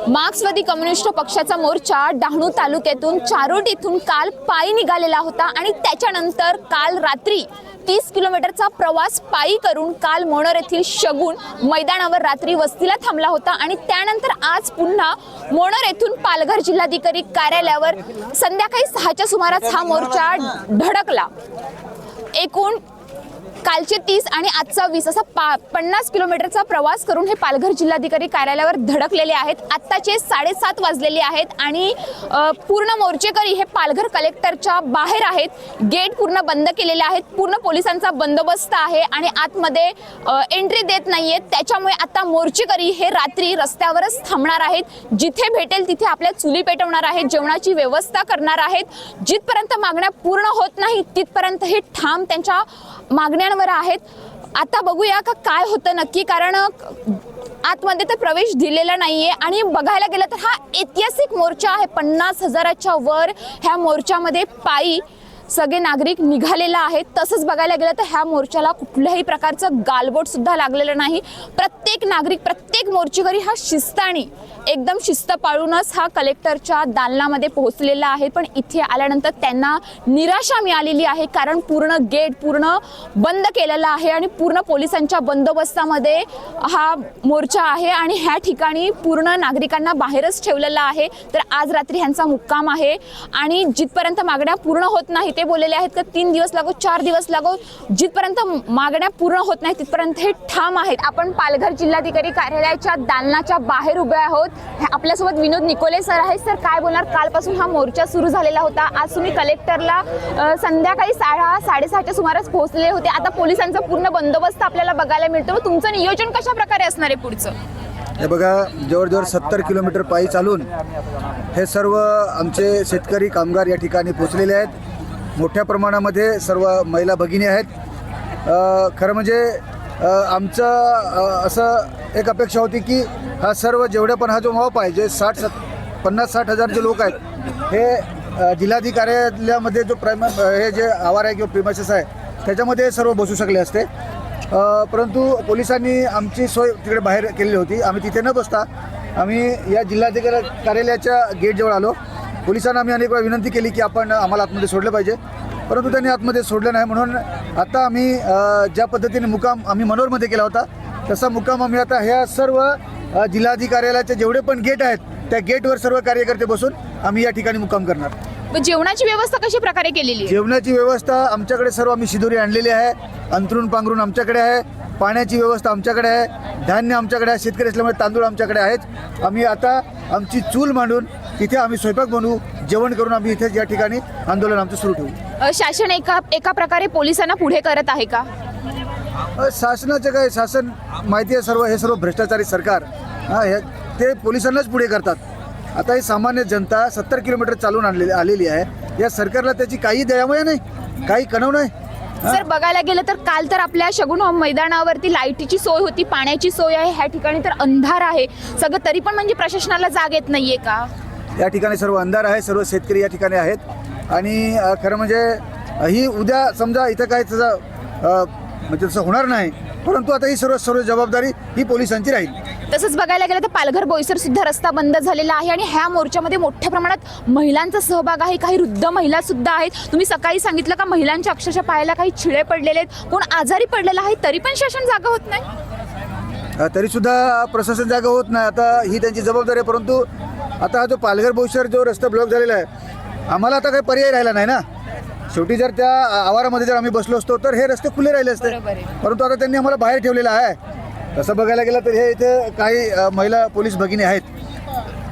मार्क्सवादी कम्युनिस्ट पक्षाचा मोर्चा डहाणू तालुक्यातून चारोट येथून काल पायी निघालेला होता आणि त्याच्यानंतर काल रात्री 30 किलोमीटरचा प्रवास पायी करून काल मोनोर येथील शगुन मैदानावर रात्री वस्तीला थांबला होता आणि त्यानंतर आज पुन्हा मोनोर येथून पालघर जिल्हाधिकारी कार्यालयावर संध्याकाळी 6च्या सुमारास हा मोर्चा धडकला। एकूण कालचे 30 आणि आजचा 20 असा 50 किलोमीटरचा प्रवास करून हे पालघर जिल्हाधिकारी कार्यालयावर धडकलेले आहेत। आत्ताचे 7:30 वाजलेले आहेत आणि पूर्ण मोर्चेकरी हे पालघर कलेक्टरच्या बाहेर आहेत। गेट पूर्ण बंद केलेले आहेत, पूर्ण पोलिसांचा बंदोबस्त आहे आणि आतमध्ये एंट्री देत नाहीयेत। त्याच्यामुळे आता मोर्चेकरी हे रात्री रस्त्यावरच थांबणार आहेत। जिथे भेटेल तिथे आपल्या चुली पेटवणार आहेत, जेवणाची व्यवस्था करणार आहेत। जिथपर्यंत मागण्या पूर्ण होत नाही तिथपर्यंत हे ठाम त्यांच्या मागण्यांवर आहेत। आता बघूया का काय होतं नक्की, कारण आतमध्ये तर प्रवेश दिलेला नाहीये आणि बघायला गेलं तर हा ऐतिहासिक मोर्चा आहे। 50,000च्या वर ह्या मोर्चामध्ये पायी सगळे नागरिक निघालेला आहेत। तसंच बघायला गेलं तर ह्या मोर्चाला कुठल्याही प्रकारचं गालबोट सुद्धा लागलेलं नाही। प्रत्येक नागरिक, प्रत्येक मोर्चेकरी हा शिस्ताने एकदम शिस्त पाळूनच हा कलेक्टरच्या दालनामध्ये पोहोचलेला आहे। पण इथे आल्यानंतर त्यांना निराशा मिळालेली आहे, कारण पूर्ण गेट पूर्ण बंद केलेला आहे आणि पूर्ण पोलिसांच्या बंदोबस्तामध्ये हा मोर्चा आहे आणि ह्या ठिकाणी पूर्ण नागरिकांना बाहेरच ठेवलेला आहे। तर आज रात्री ह्यांचा मुक्काम आहे आणि जिथपर्यंत मागण्या पूर्ण होत नाही ते बोललेले आहेत की 3 दिवस लागो 4 दिवस लागो, जिथपर्यंत मागण्या पूर्ण होत नाही तिथपर्यंत हे ठाम आहेत। आपण पालघर जिल्हाधिकारी कार्यालयाच्या दालनाच्या बाहेर उभे आहोत। आपल्यासोबत विनोद निकोले सर आहेत। सर, काय बोलणार? कालपासून हा मोर्चा सुरू झालेला होता, आज तुम्ही कलेक्टरला संध्याकाळी 6:30च्या सुमारास पोहोचलेले होते। आता पोलिसांचा पूर्ण बंदोबस्त आपल्याला बघायला मिळतो। तुमचं नियोजन कशा प्रकारे असणार आहे पुढचं? हे बघा, जवळजवळ 70 किलोमीटर पायी चालून हे सर्व आमचे शेतकरी कामगार या ठिकाणी पोहोचलेले आहेत। मोठ्या प्रमाणामध्ये सर्व महिला भगिनी आहेत। खरं म्हणजे आमचं असं एक अपेक्षा होती की हा सर्व जेवढे पण हा जो माप आहे, जे 50-60 हजार जे लोक आहेत हे जिल्हाधिकारी कार्यालयामध्ये जो हे जे आवार आहे किंवा प्रिमायसेस आहे त्याच्यामध्ये सर्व बसू शकले असते। परंतु पोलिसांनी आमची सोय तिकडे बाहेर केलेली होती। आम्ही तिथे न बसता आम्ही या जिल्हाधिकारी कार्यालयाच्या गेटजवळ आलो। पोलिसांना आम्ही अनेक वेळा विनंती केली की आम्हाला आतमध्ये सोडलं पाहिजे, परंतु त्यांनी आतमध्ये सोडलं नाही। म्हणून आता आम्ही ज्या पद्धतीने मुक्काम आम्ही मनोरमध्ये केला होता तसा मुक्काम आम्ही आता ह्या सर्व जिल्हाधिकाऱ्यालयाचे जेवढे पण गेट आहेत त्या गेटवर सर्व कार्यकर्ते बसून आम्ही या ठिकाणी मुक्काम करणार। जेवणाची व्यवस्था कशा प्रकारे केलेली आहे? जेवणाची व्यवस्था आमच्याकडे सर्व आम्ही शिदोरी आणलेली आहे, अंथरूण पांघरून आमच्याकडे आहे, पाण्याची व्यवस्था आमच्याकडे आहे, धान्य आमच्याकडे आहे, शेतकरी असल्यामुळे तांदूळ आमच्याकडे आहेत। आम्ही आता आमची चूल मांडून तिथे आम्ही स्वयंपाक बनवू, जेवण करून आम्ही इथे या ठिकाणी आंदोलन आमचं सुरू ठेवू। शासन एका प्रकारे पोलिसांना पुढे करत आहे का? शासनाचं काय, शासन माहिती आहे सर्व, हे सर्व भ्रष्टाचारी सरकार ते पोलिसांनाच पुढे करतात। आता ही सामान्य जनता 70 किलोमीटर चालून आलेली आहे। या सरकारला त्याची काही दयामय नाही, काही कणव नाही। सर, बघायला गेलं तर काल तर आपल्या शगुन मैदानावरती लाईटीची सोय होती, पाण्याची सोय आहे, ह्या ठिकाणी तर अंधार आहे सगळं, तरी पण म्हणजे प्रशासनाला जाग येत नाहीये का? या ठिकाणी सर्व अंधार आहे, सर्व शेतकरी या ठिकाणी आहेत आणि खरं म्हणजे ही उद्या समजा इथं काय त्याचं म्हणजे तसं होणार नाही, परंतु आता ही सर्व जबाबदारी ही पोलिसांची राहील। तसंच बघायला गेलं तर पालघर बोईसर सुद्धा रस्ता बंद झालेला आहे आणि ह्या मोर्चामध्ये मोठ्या प्रमाणात महिलांचा सहभाग आहे, काही वृद्ध महिला सुद्धा आहेत। तुम्ही सकाळी सांगितलं का महिलांच्या अक्षरशः पायाला काही छिळे पडलेले आहेत, कोण आजारी पडलेला आहे, तरी पण शासन जागा होत नाही, तरी सुद्धा प्रशासन जागा होत नाही। आता ही त्यांची जबाबदारी आहे, परंतु आता हा जो पालघर बोईसर जो रस्ता ब्लॉक झालेला आहे, आम्हाला आता काही पर्याय राहिला नाही ना। शेवटी जर त्या आवारामध्ये जर आम्ही बसलो असतो तर हे रस्ते खुले राहिले असते, परंतु आता त्यांनी आम्हाला बाहेर ठेवलेलं आहे। तसं बघायला गेलं तर हे इथे काही महिला पोलीस भगिनी आहेत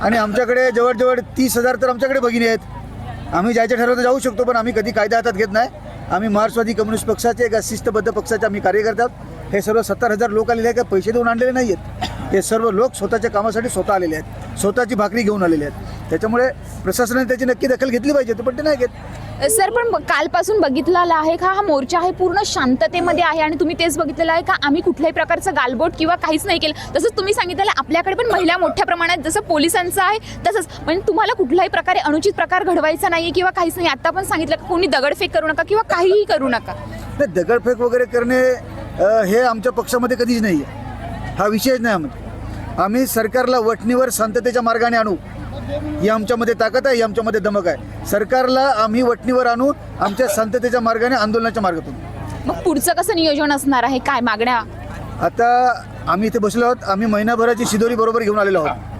आणि आमच्याकडे जवळजवळ 30,000 तर आमच्याकडे भगिनी आहेत। आम्ही जायचं ठरवलं तर जाऊ शकतो, पण आम्ही कधी कायदा हातात घेत नाही। आम्ही मार्क्सवादी कम्युनिस्ट पक्षाचे एका शिस्तबद्ध पक्षाचे आम्ही कार्यकर्ते आहोत। हे सर्व 70,000 लोक आलेले आहेत, का पैसे देऊन आणलेले नाही आहेत, हे सर्व लोक स्वतःच्या कामासाठी स्वतः आलेले आहेत, स्वतःची भाकरी घेऊन आलेले आहेत। त्याच्यामुळे प्रशासनाने त्याची नक्की दखल घेतली पाहिजे, पण ते नाही घेत। सर, पण कालपासून बघितलेला आहे का हा मोर्चा आहे पूर्ण शांततेमध्ये आहे आणि तुम्ही तेच बघितलेलं आहे का आम्ही कुठल्याही प्रकारचं गालबोट किंवा काहीच नाही केलं? तसंच तुम्ही सांगितलेलं आपल्याकडे पण महिला मोठ्या प्रमाणात जसं पोलिसांचं आहे तसंच, पण तुम्हाला कुठल्याही प्रकारे अनुचित प्रकार घडवायचा नाही किंवा काहीच नाही। आता पण सांगितलं का कोणी दगडफेक करू नका किंवा काहीही करू नका। दगडफेक वगैरे करणे हे आमच्या पक्षामध्ये कधीच नाही आहे, हा विषयच नाही। आम्ही सरकारला वटणीवर शांततेच्या मार्गाने आणू, ही आमच्यामध्ये ताकद आहे, ही आमच्यामध्ये दमक आहे. सरकारला आम्ही वटणीवर आणू आमच्या शांततेच्या मार्गाने, आंदोलनाच्या मार्गातून. मग पुढचं कसं नियोजन असणार आहे, काय मागण्या? आता आम्ही इथे बसलो आहोत, आम्ही महिनाभराची शिदोरी बरोबर घेऊन आलेलो आहोत.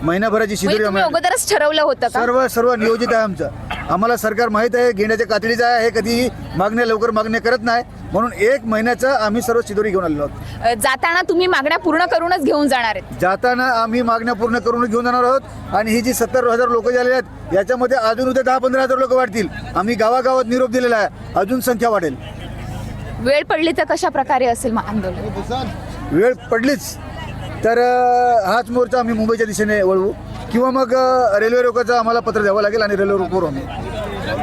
महिनाभराची शिदोरी म्हणजे तुम्ही अगोदरच ठरवलं होतं का? सर्व नियोजित आहे आमचं. आम्हाला सरकार माहीत आहे गेंड्याच्या कातडीचं आहे, हे कधीही मागण्या लवकर मागण्या करत नाही, म्हणून 1 महिन्याचं आम्ही सर्व शिदोरी घेऊन आलेलो आहोत. जाताना तुम्ही मागण्या पूर्ण करूनच घेऊन जाणार आहेत? जाताना आम्ही मागण्या पूर्ण करून घेऊन जाणार आहोत. आणि ही जी 70,000 लोक झालेली आहेत याच्यामध्ये अजून उद्या 10-15,000 लोक वाढतील. आम्ही गावागावात निरोप दिलेला आहे, अजून संख्या वाढेल. वेळ पडली तर कशा प्रकारे असेल मग आंदोलन? वेळ पडलीच तर हाच मोर्चा आम्ही मुंबईच्या दिशेने वळवू, किंवा मग रेल्वे रोकाचं आम्हाला पत्र द्यावं लागेल आणि रेल्वे रोकवू आम्ही.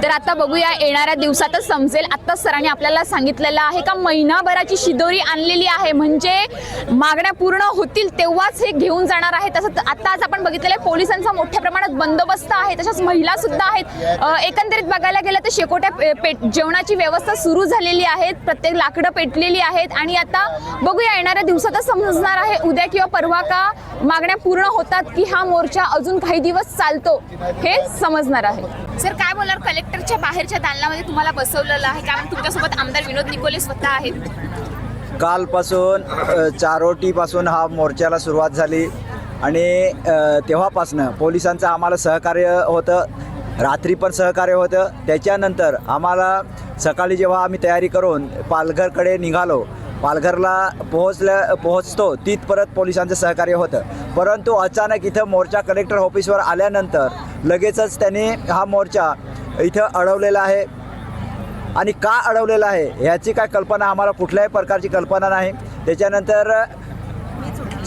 तर आता बघूया, येणाऱ्या दिवसातच समजेल. आता सरांनी आपल्याला सांगितलेलं आहे का महिनाभराची शिदोरी आणलेली आहे, म्हणजे मागण्या पूर्ण होतील तेव्हाच हे घेऊन जाणार आहे. तसंच आता आज आपण बघितलेलं आहे पोलिसांचा मोठ्या प्रमाणात बंदोबस्त आहे, तशाच महिला सुद्धा आहेत. एकंदरीत बघायला गेलं तर शेकोट्या जेवणाची व्यवस्था सुरू झालेली आहे, प्रत्येक लाकडं पेटलेली आहेत. आणि आता बघूया, येणाऱ्या दिवसातच समजणार आहे उद्या किंवा परवा का मागण्या पूर्ण होतात की हा मोर्चा अजून काही दिवस चालतो, हे समजणार आहे. सर काय बोलणार, कलेक्टरच्या बाहेरच्या दालनामध्ये तुम्हाला बसवलेलं आहे, कारण तुमच्यासोबत आमदार विनोद निकोले स्वतः आहेत. कालपासून चारोटीपासून हा मोर्चाला सुरुवात झाली आणि तेव्हापासनं पोलिसांचं आम्हाला सहकार्य होतं, रात्री पण सहकार्य होतं. त्याच्यानंतर आम्हाला सकाळी जेव्हा आम्ही तयारी करून पालघरकडे निघालो, पालघरला पोहोचतो तिथपर्यंत पोलिसांचं सहकार्य होतं. परंतु अचानक इथं मोर्चा कलेक्टर ऑफिसवर आल्यानंतर लगेचच त्यांनी हा मोर्चा इथं अडवलेला आहे. आणि का अडवलेला आहे ह्याची काय कल्पना आम्हाला, कुठल्याही प्रकारची कल्पना नाही. त्याच्यानंतर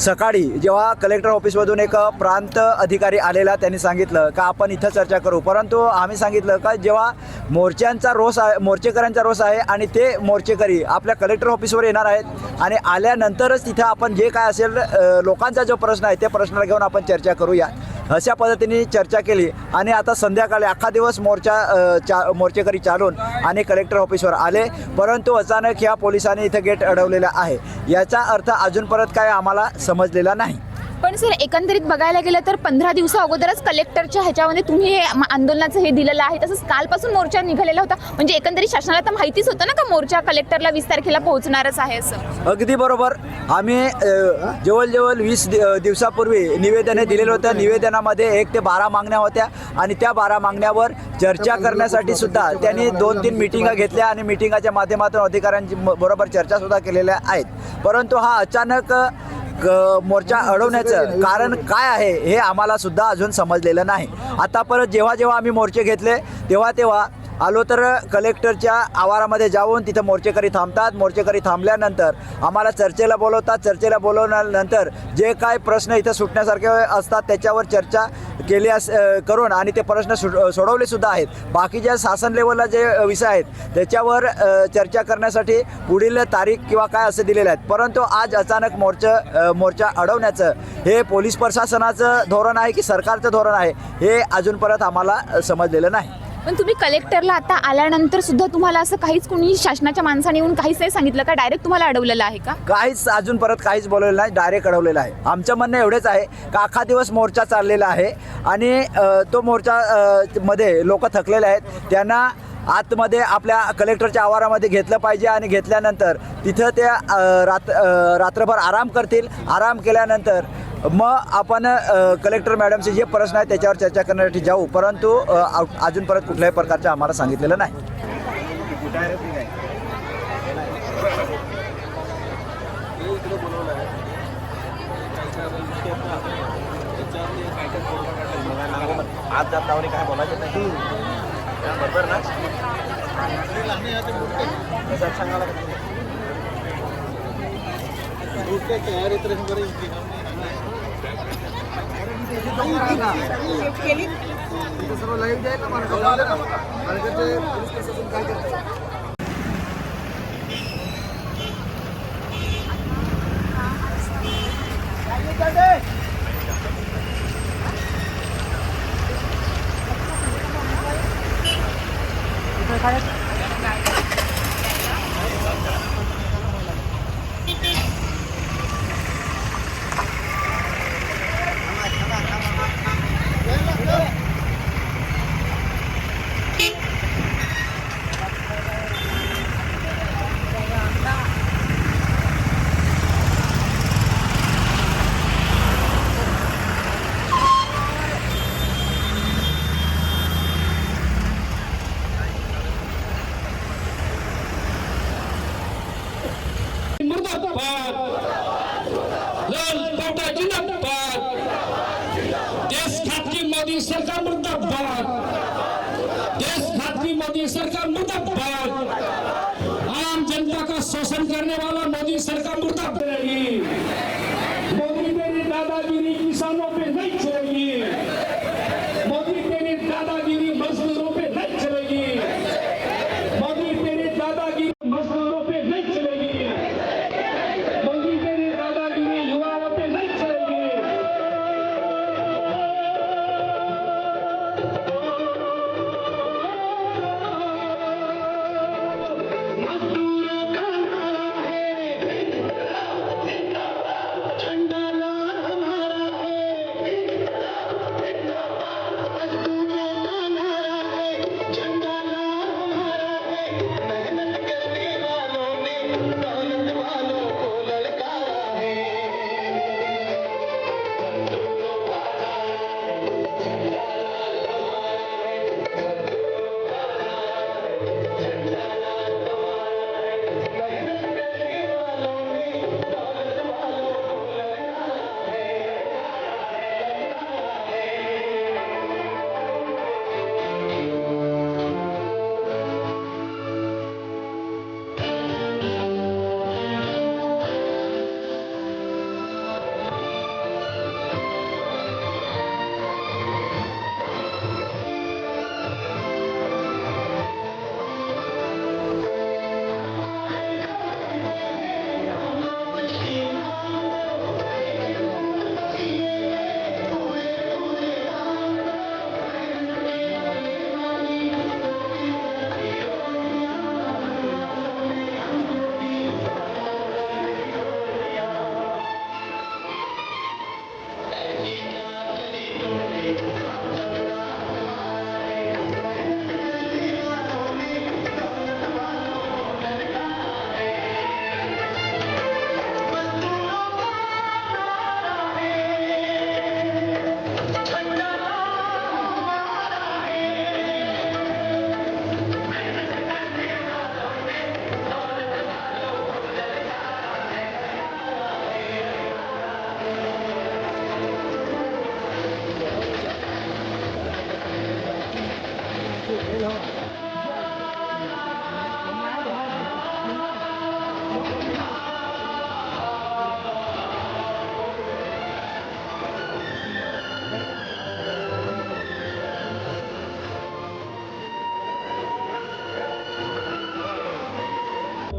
सकाळी जेव्हा कलेक्टर ऑफिसमधून एक प्रांत अधिकारी आलेला, त्यांनी सांगितलं का आपण इथं चर्चा करू. परंतु आम्ही सांगितलं का जेव्हा मोर्चांचा रोष आहे, मोर्चेकऱ्यांचा रोष आहे आणि ते मोर्चेकरी आपल्या कलेक्टर ऑफिसवर येणार आहेत आणि आल्यानंतरच तिथं आपण जे काय असेल लोकांचा जो प्रश्न आहे त्या प्रश्नाला घेऊन आपण चर्चा करूया, अशा पद्धतीने चर्चा केली. आणि आता संध्याकाळी अख्खा दिवस मोर्चेकरी चालून आणि कलेक्टर ऑफिसवर आले, परंतु अचानक ह्या पोलिसांनी इथं गेट अडवलेला आहे. याचा अर्थ अजून परत काय आम्हाला समजलेला नाही. पण सर एकंदरीत बघायला गेलं तर 15 दिवसा अगोदरच कलेक्टरच्या ह्याच्यामध्ये तुम्ही हे आंदोलनाचं हे दिलेलं आहे, तसंच कालपासून मोर्चा निघालेला होता, म्हणजे एकंदरीत शासनाला तर माहितीच होतं ना का मोर्चा कलेक्टरला 20 तारखेला पोहोचणारच आहे असं? अगदी बरोबर. आम्ही जवळजवळ 20 दिवसापूर्वी निवेदने दिलेलं होतं. निवेदनामध्ये 1 ते 12 मागण्या होत्या आणि त्या 12 मागण्यावर चर्चा करण्यासाठी सुद्धा त्यांनी 2-3 मिटिंगा घेतल्या आणि मिटिंगाच्या माध्यमातून अधिकाऱ्यांची बरोबर चर्चासुद्धा केलेल्या आहेत. परंतु हा अचानक मोर्चा अडवण्याचं कारण काय आहे हे आम्हाला सुद्धा अजून समजलेलं नाही. आता परत जेव्हा आम्ही मोर्चे घेतले तेव्हा आलो तर कलेक्टरच्या आवारामध्ये जाऊन तिथं मोर्चेकरी थांबतात. मोर्चेकरी थांबल्यानंतर आम्हाला चर्चेला बोलवतात. चर्चेला बोलवल्यानंतर जे काय प्रश्न इथं सुटण्यासारखे असतात त्याच्यावर चर्चा करून आणि ते प्रश्न सोडवले सुद्धा आहेत. बाकी ज्या शासन लेवलला जे विषय आहेत त्याच्यावर चर्चा करण्यासाठी पुढील तारीख किंवा काय असं दिलेलं आहेत. परंतु आज अचानक मोर्चा अडवण्याचं हे पोलीस प्रशासनाचं धोरण आहे की सरकारचं धोरण आहे हे अजून परत आम्हाला समजलेलं नाही. पण तुम्ही कलेक्टरला आता आल्यानंतर सुद्धा तुम्हाला असं काहीच कोणी शासनाच्या माणसाने येऊन काहीच नाही सांगितलं का? डायरेक्ट तुम्हाला अडवलेलं आहे का? काहीच अजून परत काहीच बोललेलं नाही, डायरेक्ट अडवलेलं आहे. आमचं म्हणणं एवढेच आहे का अख्खा दिवस मोर्चा चाललेला आहे आणि तो मोर्चा मध्ये लोक थकलेले आहेत, त्यांना आतमध्ये आपल्या कलेक्टरच्या आवारामध्ये घेतलं पाहिजे आणि घेतल्यानंतर तिथं ते रात्रभर आराम करतील. आराम केल्यानंतर मग आपण कलेक्टर मॅडमचे जे प्रश्न आहेत त्याच्यावर चर्चा करण्यासाठी जाऊ. परंतु अजून परत कुठल्याही प्रकारचं आम्हाला सांगितलेलं नाही. आज जातावर काय बोलायचं नाही बरोबर ना? सांगायला सर्व लाईव्ह जाईल ना मार्गाचे पोलीस प्रशासन काय करतात. देशघातकी मोदी सरकार मुर्दाबाद, देशघातकी मोदी सरकार मुर्दाबाद, आम जनता का शोषण करने वाला मोदी सरकार मुर्दाबाद रहेगी। मोदी तेरी दादागिरी किसानों पे नहीं चलेगी, मोदी तेरी दादागिरी मजदूरों पे नहीं चलेगी, मोदी तेरी दादागिरी मजदूरों पे नहीं चलेगी, मोदी तेरी दादागिरी युवाओं पे नहीं चलेगी। मजदूरों का नारा है, झंडा लाल हमारा है, मजदूरों का नारा है, झंडा लाल हमारा है, मेहनत करने वालों ने दौलत वालों को ललकारा है।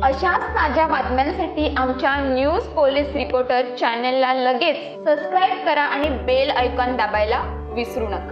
अशाच ताज्या बातम्यांसाठी आमच्या न्यूज पोलीस रिपोर्टर चॅनलला लगेच सबस्क्राईब करा आणि बेल आयकॉन दाबायला विसरू नका।